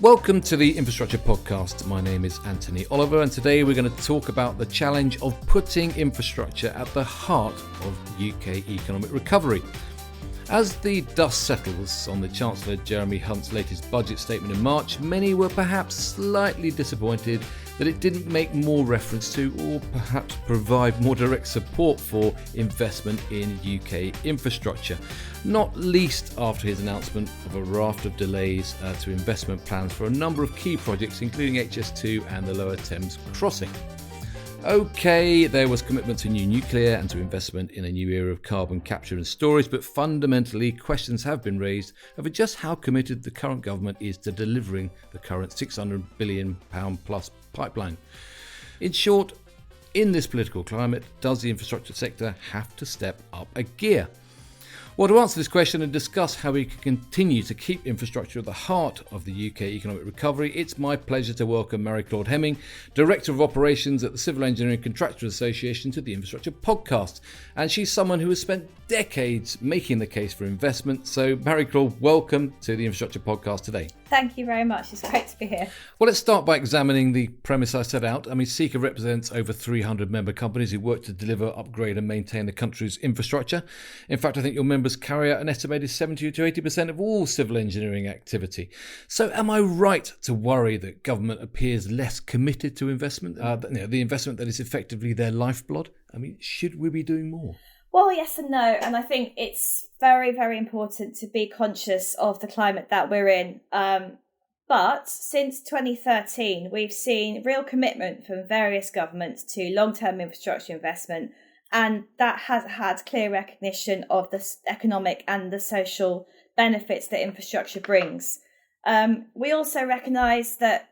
Welcome to the Infrastructure Podcast. My name is Anthony Oliver, and today we're going to talk about the challenge of putting infrastructure at the heart of UK economic recovery. As the dust settles on the Chancellor Jeremy Hunt's latest budget statement in March, many were perhaps slightly disappointed that it didn't make more reference to, or perhaps provide more direct support for, investment in UK infrastructure, not least after his announcement of a raft of delays to investment plans for a number of key projects, including HS2 and the Lower Thames Crossing. Okay, there was commitment to new nuclear and to investment in a new era of carbon capture and storage, but fundamentally questions have been raised over just how committed the current government is to delivering the current £600 billion plus pipeline. In short, in this political climate, does the infrastructure sector have to step up a gear? Well, to answer this question and discuss how we can continue to keep infrastructure at the heart of the UK economic recovery, it's my pleasure to welcome Marie Claude Hemming, Director of Operations at the Civil Engineering Contractors Association, to the Infrastructure Podcast. And she's someone who has spent decades making the case for investment. So, Marie Claude, welcome to the Infrastructure Podcast today. Thank you very much. It's great to be here. Well, let's start by examining the premise I set out. I mean, SECA represents over 300 member companies who work to deliver, upgrade and maintain the country's infrastructure. In fact, I think your members carry out an estimated 70 to 80% of all civil engineering activity. So am I right to worry that government appears less committed to investment, the investment that is effectively their lifeblood? I mean, should we be doing more? Well, yes and no. And I think it's very, very important to be conscious of the climate that we're in. But since 2013, we've seen real commitment from various governments to long-term infrastructure investment. And that has had clear recognition of the economic and the social benefits that infrastructure brings. We also recognise that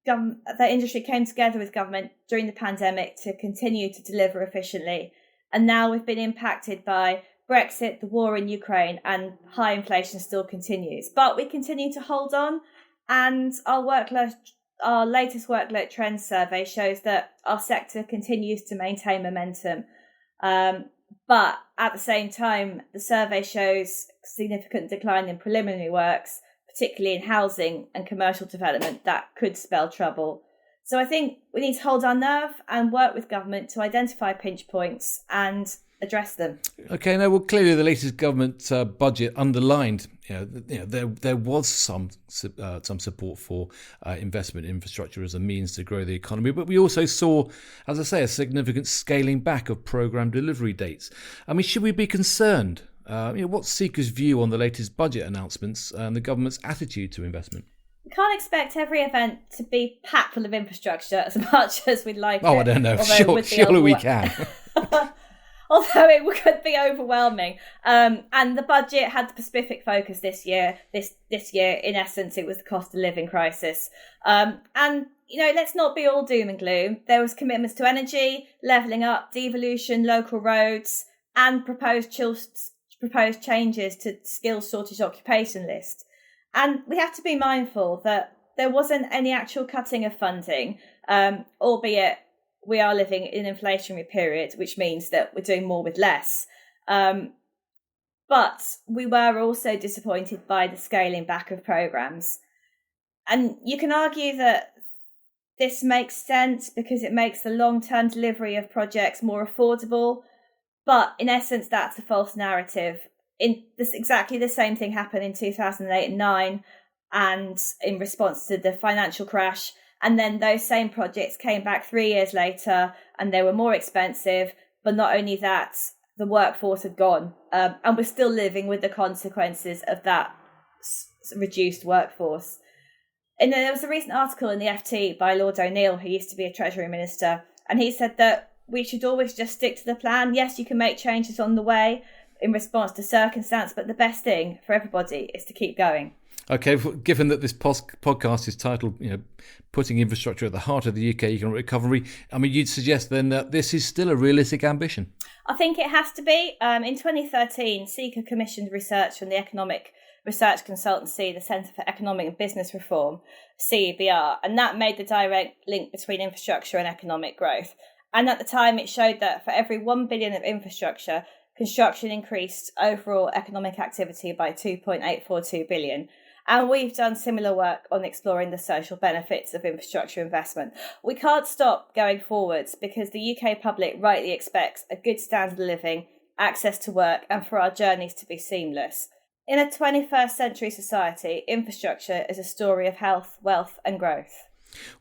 the industry came together with government during the pandemic to continue to deliver efficiently. And now we've been impacted by Brexit, the war in Ukraine, and high inflation still continues. But we continue to hold on, and our latest workload trends survey shows that our sector continues to maintain momentum. But at the same time, the survey shows significant decline in preliminary works, particularly in housing and commercial development, that could spell trouble. So I think we need to hold our nerve and work with government to identify pinch points and address them. Okay, now, well, clearly the latest government budget underlined, there was some support for investment in infrastructure as a means to grow the economy, but we also saw, as I say, a significant scaling back of programme delivery dates. I mean, should we be concerned? What's SECA's view on the latest budget announcements and the government's attitude to investment? We can't expect every event to be packed full of infrastructure as much as we'd like. I don't know. Surely we can. Although it could be overwhelming. And the budget had the specific focus this year. This year, in essence, it was the cost of living crisis. And let's not be all doom and gloom. There was commitments to energy, levelling up, devolution, local roads, and proposed changes to skills shortage occupation list. And we have to be mindful that there wasn't any actual cutting of funding, albeit we are living in an inflationary period, which means that we're doing more with less. But we were also disappointed by the scaling back of programmes. And you can argue that this makes sense because it makes the long-term delivery of projects more affordable. But in essence, that's a false narrative. Exactly the same thing happened in 2008 and 9, and in response to the financial crash. And then those same projects came back 3 years later and they were more expensive. But not only that, the workforce had gone. And we're still living with the consequences of that reduced workforce. And there was a recent article in the FT by Lord O'Neill, who used to be a Treasury Minister. And he said that we should always just stick to the plan. Yes, you can make changes on the way in response to circumstance, but the best thing for everybody is to keep going. Okay, given that this podcast is titled, putting infrastructure at the heart of the UK economic recovery, I mean, you'd suggest then that this is still a realistic ambition? I think it has to be. In 2013, SECA commissioned research from the economic research consultancy, the Centre for Economic and Business Reform, CEBR, and that made the direct link between infrastructure and economic growth. And at the time, it showed that for every 1 billion of infrastructure, construction increased overall economic activity by 2.842 billion. And we've done similar work on exploring the social benefits of infrastructure investment. We can't stop going forwards because the UK public rightly expects a good standard of living, access to work, and for our journeys to be seamless. In a 21st century society, infrastructure is a story of health, wealth, and growth.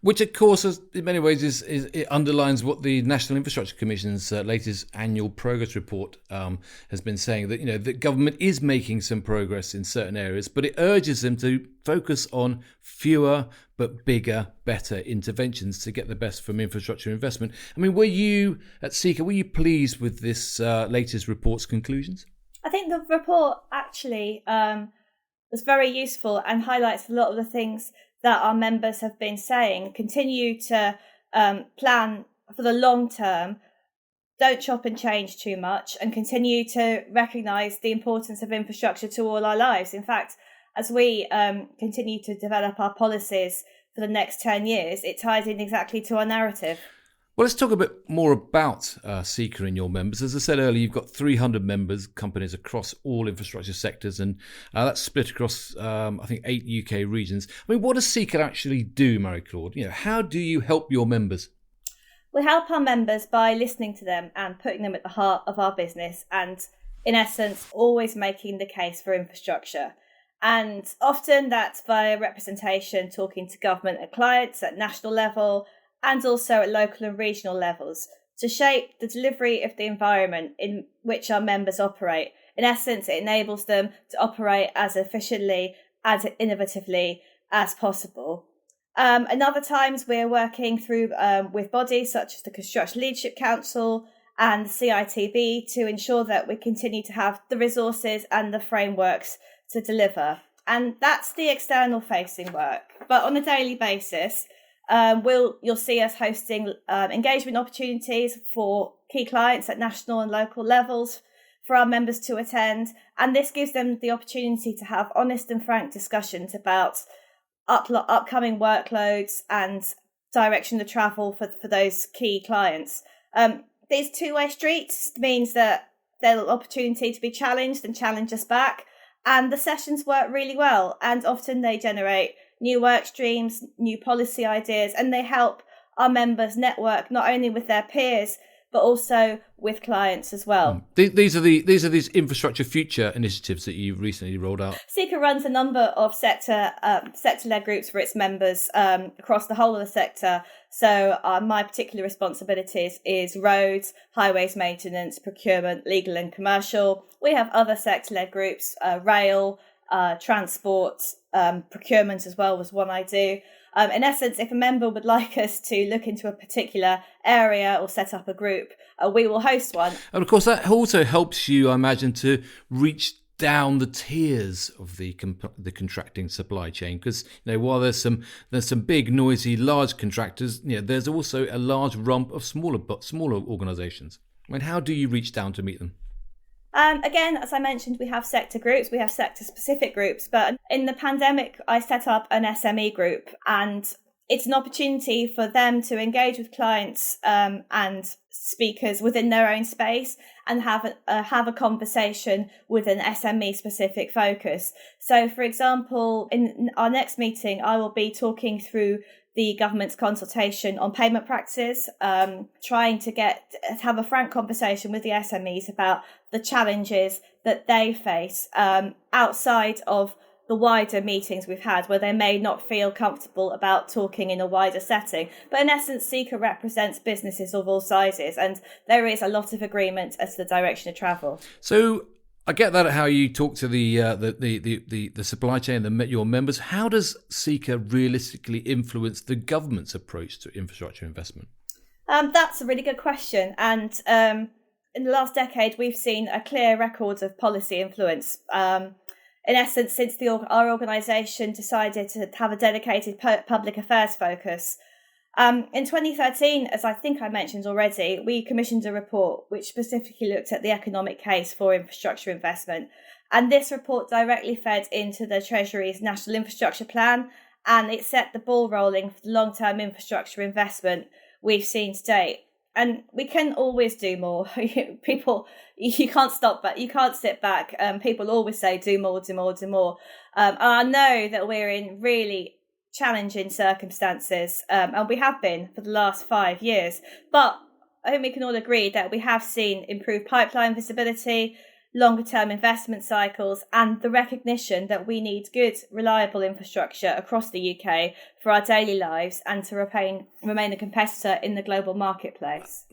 Which, of course, in many ways, it underlines what the National Infrastructure Commission's latest annual progress report has been saying, that the government is making some progress in certain areas, but it urges them to focus on fewer but bigger, better interventions to get the best from infrastructure investment. I mean, were you at SECA, were you pleased with this latest report's conclusions? I think the report actually was very useful and highlights a lot of the things that our members have been saying. Continue to plan for the long term, don't chop and change too much, and continue to recognise the importance of infrastructure to all our lives. In fact, as we continue to develop our policies for the next 10 years, it ties in exactly to our narrative. Well, let's talk a bit more about SECA and your members. As I said earlier, you've got 300 members, companies across all infrastructure sectors, and that's split across, I think, 8 UK regions. I mean, what does SECA actually do, Marie Claude? How do you help your members? We help our members by listening to them and putting them at the heart of our business and, in essence, always making the case for infrastructure. And often that's via representation, talking to government and clients at national level, and also at local and regional levels, to shape the delivery of the environment in which our members operate. In essence, it enables them to operate as efficiently, as innovatively as possible. And other times we're working through with bodies such as the Construction Leadership Council and the CITB to ensure that we continue to have the resources and the frameworks to deliver. And that's the external facing work. But on a daily basis, you'll see us hosting engagement opportunities for key clients at national and local levels for our members to attend. And this gives them the opportunity to have honest and frank discussions about upcoming workloads and direction of travel for those key clients. These two-way streets means that there's an opportunity to be challenged and challenge us back. And the sessions work really well. And often they generate new work streams, new policy ideas, and they help our members network not only with their peers, but also with clients as well. These are these infrastructure future initiatives that you've recently rolled out. SECA runs a number of sector-led groups for its members across the whole of the sector. So my particular responsibilities is roads, highways maintenance, procurement, legal and commercial. We have other sector-led groups, rail, transport, procurement as well was one I do. In essence, if a member would like us to look into a particular area or set up a group, we will host one. And of course, that also helps you, I imagine, to reach down the tiers of the contracting supply chain, because while there's some big, noisy, large contractors, there's also a large rump of smaller organisations. I mean, how do you reach down to meet them? Again, as I mentioned, we have sector groups, we have sector-specific groups, but in the pandemic, I set up an SME group, and it's an opportunity for them to engage with clients and speakers within their own space and have a conversation with an SME-specific focus. So, for example, in our next meeting, I will be talking through the government's consultation on payment practices, trying to have a frank conversation with the SMEs about the challenges that they face outside of the wider meetings we've had, where they may not feel comfortable about talking in a wider setting. But in essence, SECA represents businesses of all sizes, and there is a lot of agreement as to the direction of travel. So I get that, how you talk to the supply chain, your members. How does SECA realistically influence the government's approach to infrastructure investment? That's a really good question. And in the last decade, we've seen a clear record of policy influence. In essence, since our organisation decided to have a dedicated public affairs focus. In 2013, as I think I mentioned already, we commissioned a report which specifically looked at the economic case for infrastructure investment. And this report directly fed into the Treasury's National Infrastructure Plan, and it set the ball rolling for the long-term infrastructure investment we've seen to date. and we can always do more. People, you can't stop, but you can't sit back. People always say, do more, do more, do more. And I know that we're in really challenging circumstances, and we have been for the last 5 years. But I think we can all agree that we have seen improved pipeline visibility, longer term investment cycles, and the recognition that we need good, reliable infrastructure across the UK for our daily lives and to remain a competitor in the global marketplace.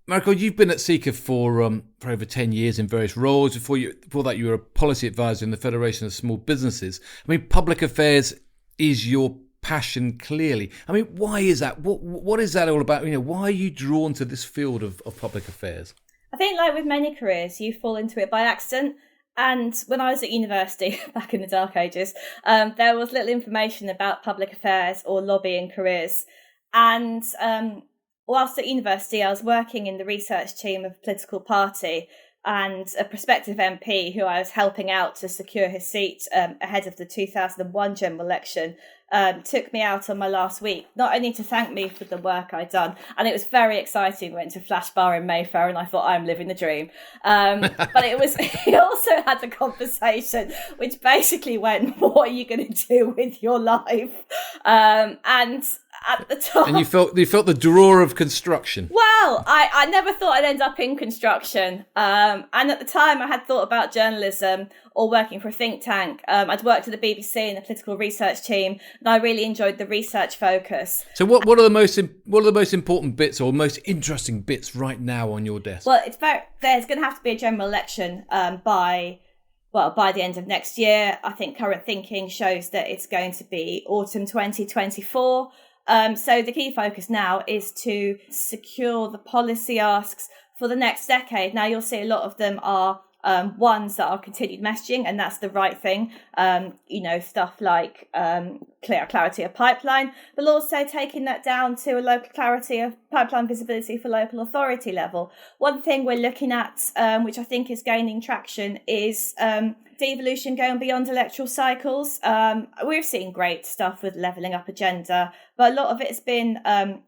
Marie Claude, you've been at Seeker for over 10 years in various roles. Before that, you were a policy advisor in the Federation of Small Businesses. I mean, public affairs is your passion, clearly. I mean, why is that? What is that all about? Why are you drawn to this field of public affairs? I think, like with many careers, you fall into it by accident. And when I was at university, back in the dark ages, there was little information about public affairs or lobbying careers. And whilst at university, I was working in the research team of a political party, and a prospective MP who I was helping out to secure his seat ahead of the 2001 general election took me out on my last week, not only to thank me for the work I'd done, and it was very exciting. We went to Flash Bar in Mayfair and I thought, I'm living the dream. But he also had a conversation which basically went, what are you going to do with your life? And at the time, and you felt the draw of construction. Well, I never thought I'd end up in construction. And at the time I had thought about journalism or working for a think tank. I'd worked at the BBC in the political research team, and I really enjoyed the research focus. So what are the most important bits or most interesting bits right now on your desk? Well, there's going to have to be a general election by the end of next year. I think current thinking shows that it's going to be autumn 2024. So the key focus now is to secure the policy asks for the next decade. Now, you'll see a lot of them are ones that are continued messaging, and that's the right thing. Stuff like clarity of pipeline, but also taking that down to a local clarity of pipeline visibility for local authority level. One thing we're looking at, which I think is gaining traction, is devolution going beyond electoral cycles. We've seen great stuff with levelling up agenda, but a lot of it has been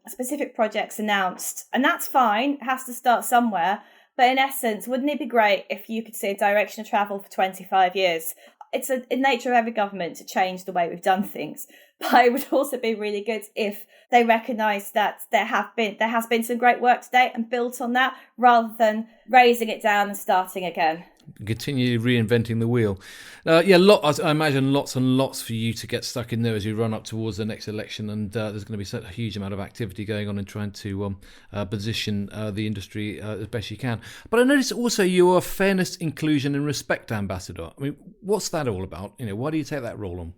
specific projects announced, and that's fine. It has to start somewhere. But in essence, wouldn't it be great if you could see a direction of travel for 25 years? It's in nature of every government to change the way we've done things. But it would also be really good if they recognise that there has been some great work to date and built on that, rather than raising it down and starting again. Continue reinventing the wheel. I imagine lots and lots for you to get stuck in there as you run up towards the next election, and there's going to be a huge amount of activity going on in trying to position the industry as best you can. But I noticed also you're a fairness, inclusion and respect ambassador. I mean, what's that all about? Why do you take that role on?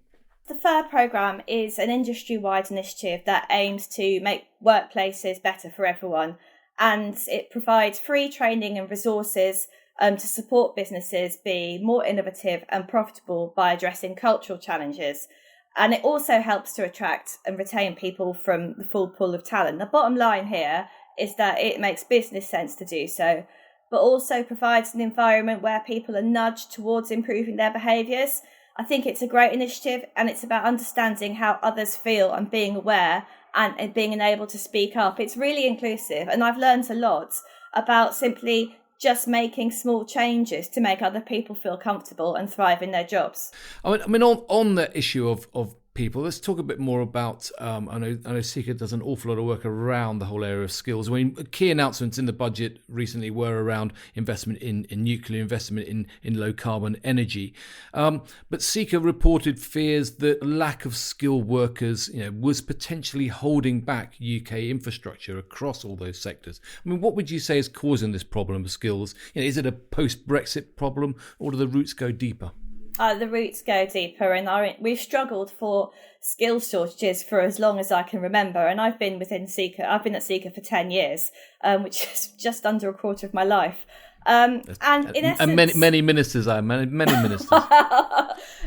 The FAIR programme is an industry-wide initiative that aims to make workplaces better for everyone, and it provides free training and resources to support businesses be more innovative and profitable by addressing cultural challenges. And it also helps to attract and retain people from the full pool of talent. The bottom line here is that it makes business sense to do so, but also provides an environment where people are nudged towards improving their behaviours. I think it's a great initiative, and it's about understanding how others feel and being aware and being able to speak up. It's really inclusive, and I've learned a lot about simply just making small changes to make other people feel comfortable and thrive in their jobs. I mean, on the issue of people, let's talk a bit more about, I know Seeker does an awful lot of work around the whole area of skills. I mean, key announcements in the budget recently were around investment in nuclear, investment in low carbon energy. But Seeker reported fears that lack of skilled workers, was potentially holding back UK infrastructure across all those sectors. I mean, what would you say is causing this problem of skills? Is it a post-Brexit problem, or do the roots go deeper? The roots go deeper, and we've struggled for skill shortages for as long as I can remember. And I've been at Seeker for 10 years, which is just under a quarter of my life. And in essence, and many ministers, many ministers.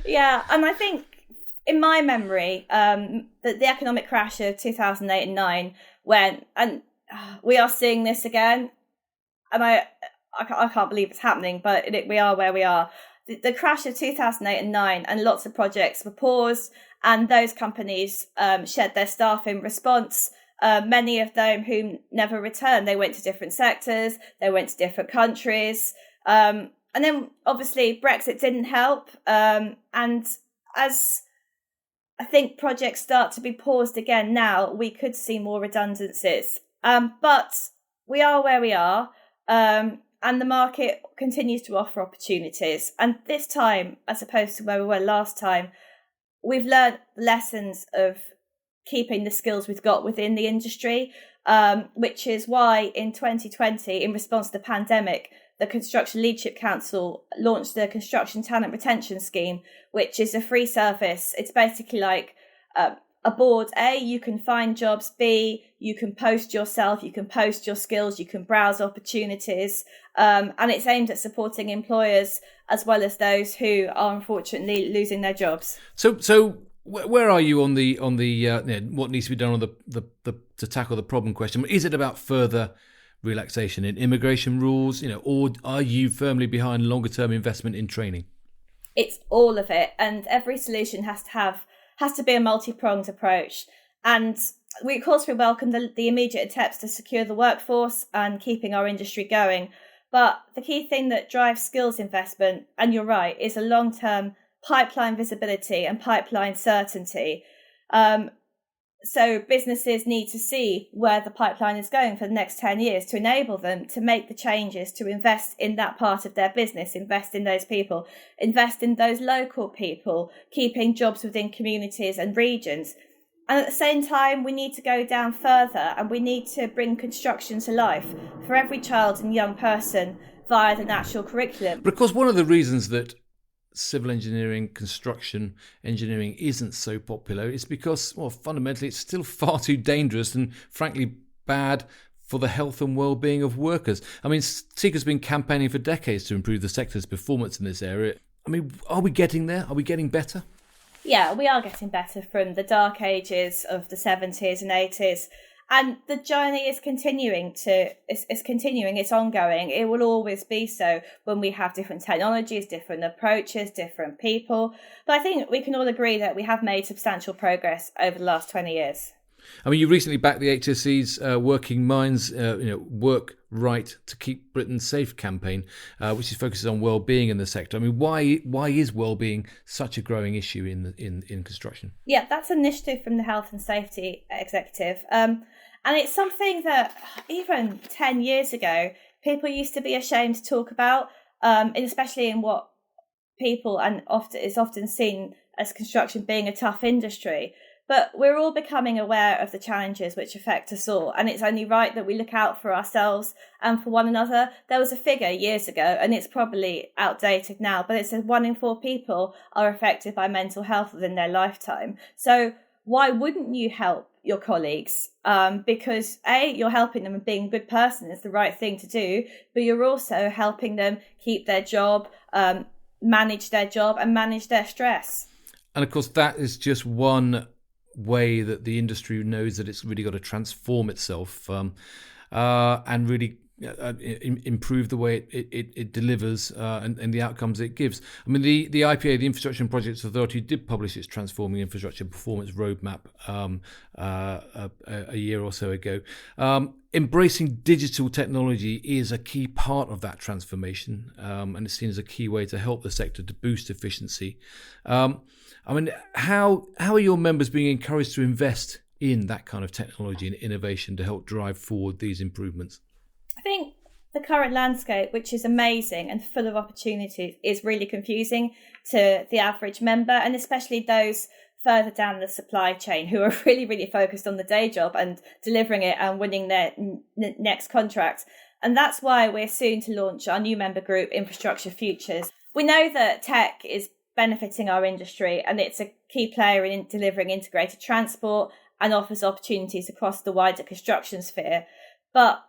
Yeah, and I think in my memory, that the economic crash of 2008 and 9 went, and we are seeing this again. And I can't believe it's happening, but we are where we are. The crash of 2008 and 9, and lots of projects were paused, and those companies shed their staff in response. many of them who never returned. They went to different sectors, they went to different countries. And then obviously Brexit didn't help. And as I think projects start to be paused again now, we could see more redundancies. But we are where we are. And the market continues to offer opportunities. And this time, as opposed to where we were last time, we've learned lessons of keeping the skills we've got within the industry, which is why in 2020, in response to the pandemic, the Construction Leadership Council launched the Construction Talent Retention Scheme, which is a free service. It's basically like a board. A, you can find jobs. B, you can post yourself, you can post your skills, you can browse opportunities. And it's aimed at supporting employers as well as those who are unfortunately losing their jobs. So where are you on the what needs to be done on the to tackle the problem question? Is it about further relaxation in immigration rules, or are you firmly behind longer term investment in training? It's all of it, and every solution has to be a multi-pronged approach. And we welcome the immediate attempts to secure the workforce and keeping our industry going. But the key thing that drives skills investment, and you're right, is a long-term pipeline visibility and pipeline certainty. So businesses need to see where the pipeline is going for the next 10 years to enable them to make the changes, to invest in that part of their business, invest in those people, invest in those local people, keeping jobs within communities and regions. And at the same time, we need to go down further, and we need to bring construction to life for every child and young person via the national curriculum. But of course, one of the reasons that civil engineering, construction engineering isn't so popular is because, well, fundamentally, it's still far too dangerous and frankly bad for the health and well-being of workers. I mean, Seeker's been campaigning for decades to improve the sector's performance in this area. I mean, are we getting there? Are we getting better? Yeah, we are getting better from the dark ages of the 70s and 80s. And the journey is continuing. It's ongoing. It will always be so when we have different technologies, different approaches, different people. But I think we can all agree that we have made substantial progress over the last 20 years. I mean, you recently backed the HSE's Working Minds, Work Right to Keep Britain Safe campaign, which is focuses on well-being in the sector. I mean, why is well-being such a growing issue in construction? Yeah, that's an initiative from the Health and Safety Executive. And it's something that even 10 years ago, people used to be ashamed to talk about, and especially in what people and often seen as construction being a tough industry. But we're all becoming aware of the challenges which affect us all, and it's only right that we look out for ourselves and for one another. There was a figure years ago, and it's probably outdated now, but it says 1 in 4 people are affected by mental health within their lifetime. So why wouldn't you help your colleagues? Because A, you're helping them, and being a good person is the right thing to do, but you're also helping them keep their job, manage their job and manage their stress. And of course, that is just one way that the industry knows that it's really got to transform itself and really improve the way it delivers and the outcomes it gives. I mean, the IPA, the Infrastructure and Projects Authority, did publish its Transforming Infrastructure Performance Roadmap a year or so ago. Embracing digital technology is a key part of that transformation, and it's seen as a key way to help the sector to boost efficiency. I mean, how are your members being encouraged to invest in that kind of technology and innovation to help drive forward these improvements? I think the current landscape, which is amazing and full of opportunities, is really confusing to the average member, and especially those further down the supply chain who are really, really focused on the day job and delivering it and winning their next contract. And that's why we're soon to launch our new member group, Infrastructure Futures. We know that tech is benefiting our industry, and it's a key player in delivering integrated transport and offers opportunities across the wider construction sphere. But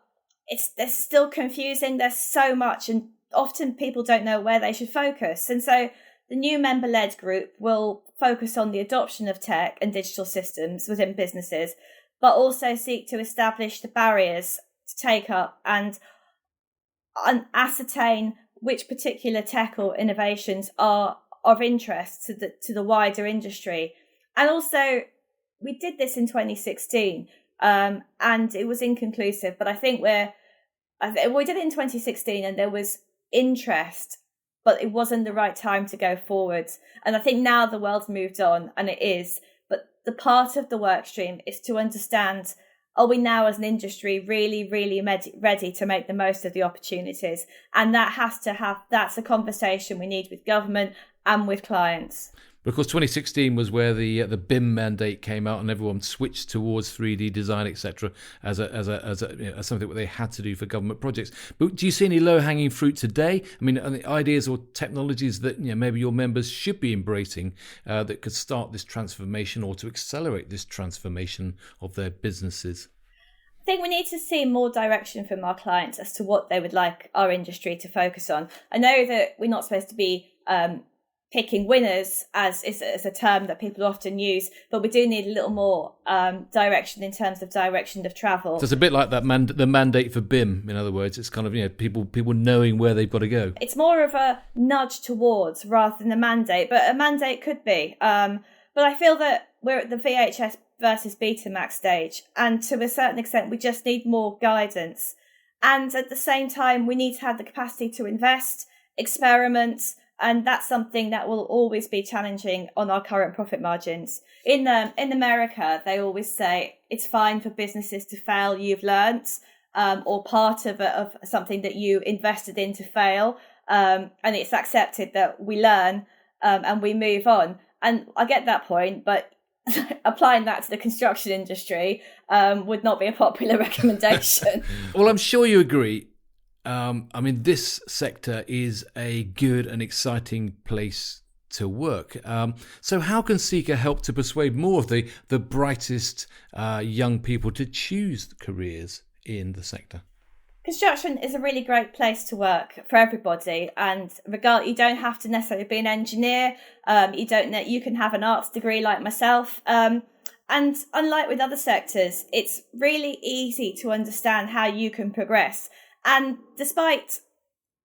it's still confusing. There's so much, and often people don't know where they should focus. And so the new member-led group will focus on the adoption of tech and digital systems within businesses, but also seek to establish the barriers to take up and ascertain which particular tech or innovations are of interest to the wider industry. And also, we did this in 2016. and it was inconclusive. But I think we did it in 2016, and there was interest, but it wasn't the right time to go forward. And I think now the world's moved on, and it is. But the part of the work stream is to understand, are we now as an industry really, really ready to make the most of the opportunities? And that's a conversation we need with government and with clients. Of course, 2016 was where the BIM mandate came out, and everyone switched towards 3D design, etc., as something that they had to do for government projects. But do you see any low-hanging fruit today? I mean, are there ideas or technologies that maybe your members should be embracing that could start this transformation or to accelerate this transformation of their businesses? I think we need to see more direction from our clients as to what they would like our industry to focus on. I know that we're not supposed to be picking winners as a term that people often use, but we do need a little more direction in terms of direction of travel. So it's a bit like that the mandate for BIM. In other words, it's kind of people knowing where they've got to go. It's more of a nudge towards rather than a mandate, but a mandate could be. But I feel that we're at the VHS versus Betamax stage, and to a certain extent, we just need more guidance. And at the same time, we need to have the capacity to invest, experiment. And that's something that will always be challenging on our current profit margins. In America, they always say it's fine for businesses to fail. You've learnt, or part of something that you invested in to fail, and it's accepted that we learn and we move on. And I get that point, but applying that to the construction industry would not be a popular recommendation. Well, I'm sure you agree. I mean, this sector is a good and exciting place to work. So how can Seeker help to persuade more of the brightest young people to choose careers in the sector? Construction is a really great place to work for everybody, and you don't have to necessarily be an engineer. You can have an arts degree like myself. And unlike with other sectors, it's really easy to understand how you can progress. And despite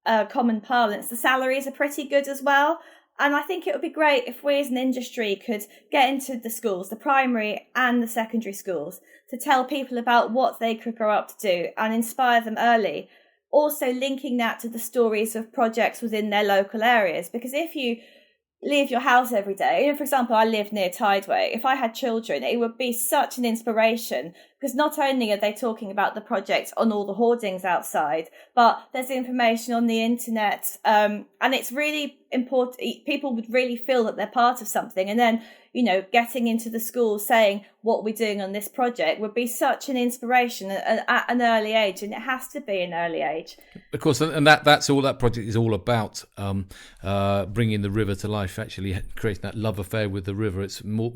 common parlance, the salaries are pretty good as well. And I think it would be great if we as an industry could get into the schools, the primary and the secondary schools, to tell people about what they could grow up to do and inspire them early. Also linking that to the stories of projects within their local areas. Because if you leave your house every day, for example, I live near Tideway, if I had children, it would be such an inspiration, because not only are they talking about the project on all the hoardings outside, but there's information on the internet, and it's really important. People would really feel that they're part of something, and then getting into the school saying what we're doing on this project would be such an inspiration at an early age, and it has to be an early age. Of course, and that's all that project is all about, bringing the river to life, actually creating that love affair with the river. It's more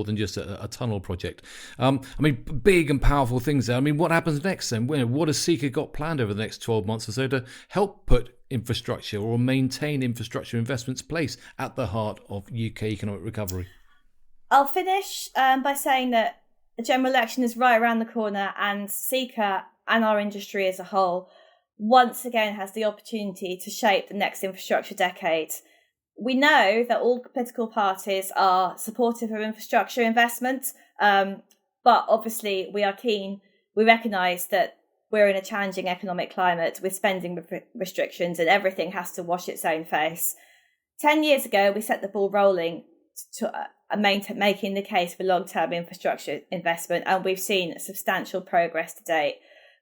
than just a tunnel project. I mean, big and powerful things there. I mean, what happens next then? What has Seeker got planned over the next 12 months or so to help put infrastructure or maintain infrastructure investments place at the heart of UK economic recovery? I'll finish by saying that the general election is right around the corner, and Seeker and our industry as a whole once again has the opportunity to shape the next infrastructure decade. We know that all political parties are supportive of infrastructure investment, but obviously we are keen. We recognise that we're in a challenging economic climate with spending restrictions, and everything has to wash its own face. 10 years ago, we set the ball rolling to making the case for long-term infrastructure investment, and we've seen substantial progress to date.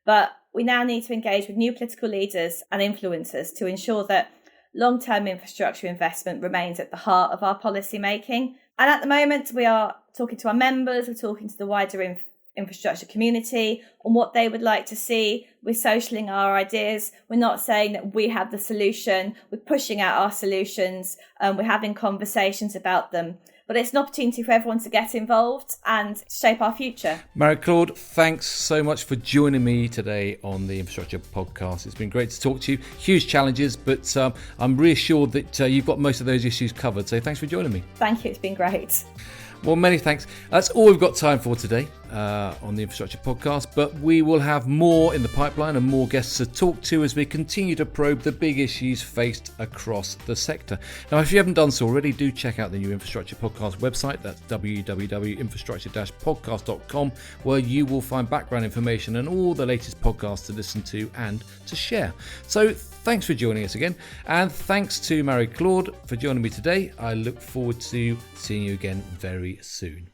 But we now need to engage with new political leaders and influencers to ensure that long-term infrastructure investment remains at the heart of our policy making. And at the moment, we are talking to our members, we're talking to the wider infrastructure community on what they would like to see. We're socialing our ideas. We're not saying that we have the solution. We're pushing out our solutions, and we're having conversations about them. But it's an opportunity for everyone to get involved and shape our future. Marie Claude, thanks so much for joining me today on the Infrastructure Podcast. It's been great to talk to you. Huge challenges, but I'm reassured that you've got most of those issues covered. So thanks for joining me. Thank you. It's been great. Well, many thanks. That's all we've got time for today. on the Infrastructure Podcast, but we will have more in the pipeline and more guests to talk to as we continue to probe the big issues faced across the sector. Now, if you haven't done so already, do check out the new Infrastructure Podcast website. That's www.infrastructure-podcast.com, where you will find background information and all the latest podcasts to listen to and to share. So thanks for joining us again, and thanks to Marie Claude for joining me today. I look forward to seeing you again very soon.